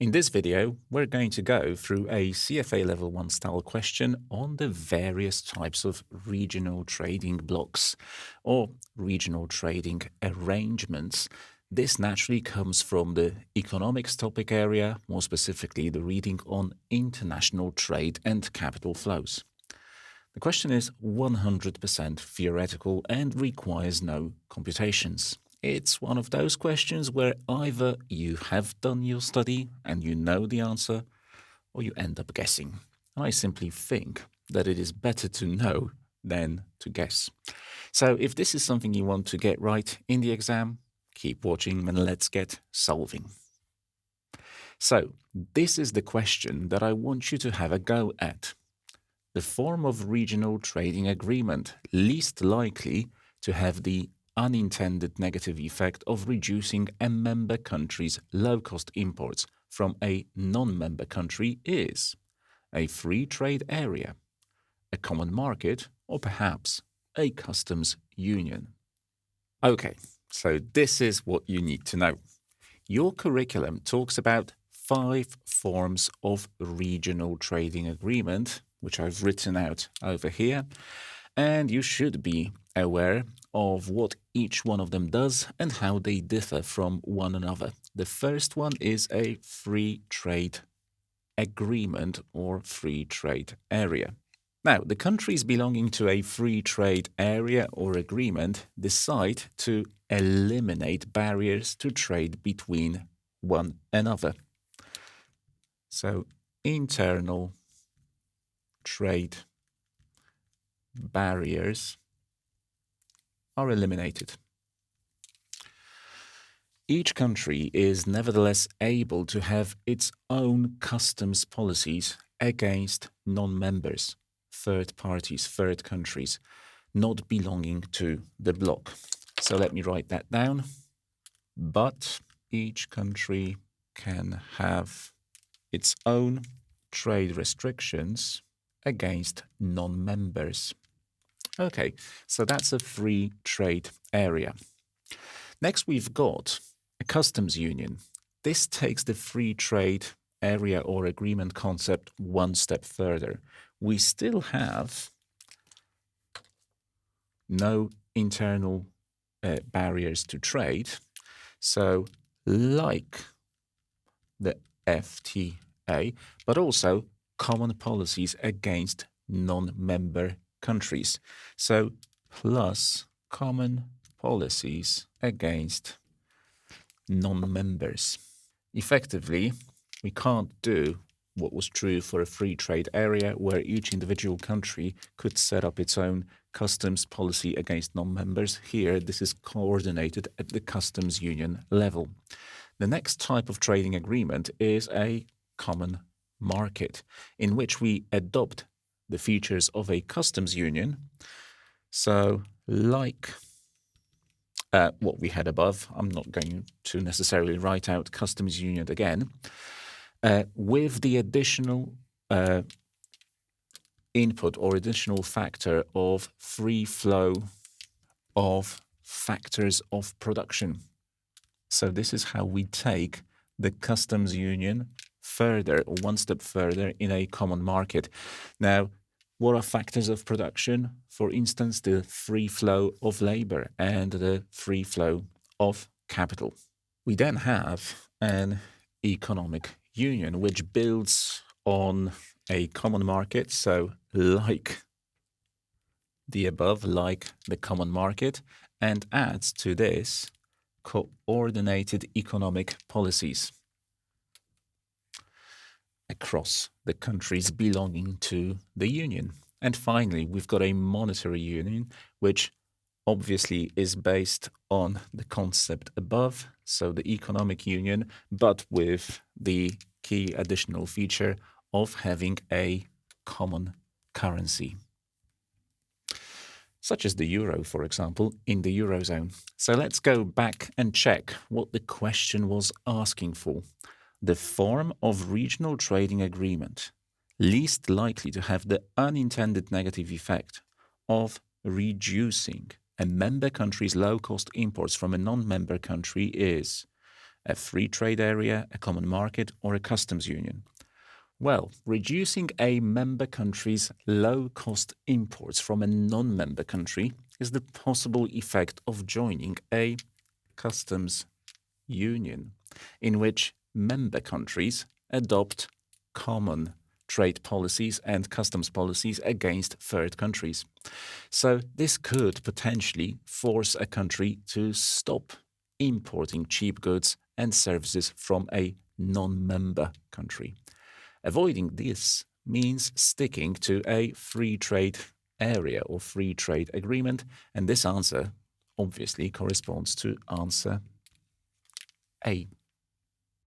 In this video, we're going to go through a CFA Level 1 style question on the various types of regional trading blocks or regional trading arrangements. This naturally comes from the economics topic area, more specifically the reading on international trade and capital flows. The question is 100% theoretical and requires no computations. It's one of those questions where either you have done your study and you know the answer, or you end up guessing. And I simply think that it is better to know than to guess. So if this is something you want to get right in the exam, keep watching and let's get solving. So this is the question that I want you to have a go at. The form of regional trading agreement least likely to have the unintended negative effect of reducing a member country's low-cost imports from a non-member country is a free trade area, a common market, or perhaps a customs union. Okay, so this is what you need to know. Your curriculum talks about 5 forms of regional trading agreement, which I've written out over here, and you should be aware of what each one of them does and how they differ from one another. The first one is a free trade agreement or free trade area. Now, the countries belonging to a free trade area or agreement decide to eliminate barriers to trade between one another. So, internal trade barriers are eliminated. Each country is nevertheless able to have its own customs policies against non-members, third parties, third countries, not belonging to the bloc. So let me write that down. But each country can have its own trade restrictions against non-members. Okay, so that's a free trade area. Next, we've got a customs union. This takes the free trade area or agreement concept one step further. We still have no internal barriers to trade. So, like the FTA, but also common policies against non-member countries. So, plus common policies against non-members. Effectively, we can't do what was true for a free trade area where each individual country could set up its own customs policy against non-members. Here, this is coordinated at the customs union level. The next type of trading agreement is a common market, in which we adopt the features of a customs union. So, like what we had above, I'm not going to necessarily write out customs union again, with the additional input or additional factor of free flow of factors of production. So this is how we take the customs union further, or one step further, in a common market. Now, what are factors of production? For instance, the free flow of labor and the free flow of capital. We then have an economic union, which builds on a common market, so like the above, like the common market, and adds to this coordinated economic policies across the countries belonging to the union. And finally, we've got a monetary union, which obviously is based on the concept above, so the economic union, but with the key additional feature of having a common currency, such as the euro, for example, in the Eurozone. So let's go back and check what the question was asking for. The form of regional trading agreement least likely to have the unintended negative effect of reducing a member country's low-cost imports from a non-member country is A free trade area, a common market, or a customs union? Well, reducing a member country's low-cost imports from a non-member country is the possible effect of joining a customs union, in which member countries adopt common trade policies and customs policies against third countries. So this could potentially force a country to stop importing cheap goods and services from a non-member country. Avoiding this means sticking to a free trade area or free trade agreement, and this answer obviously corresponds to answer A.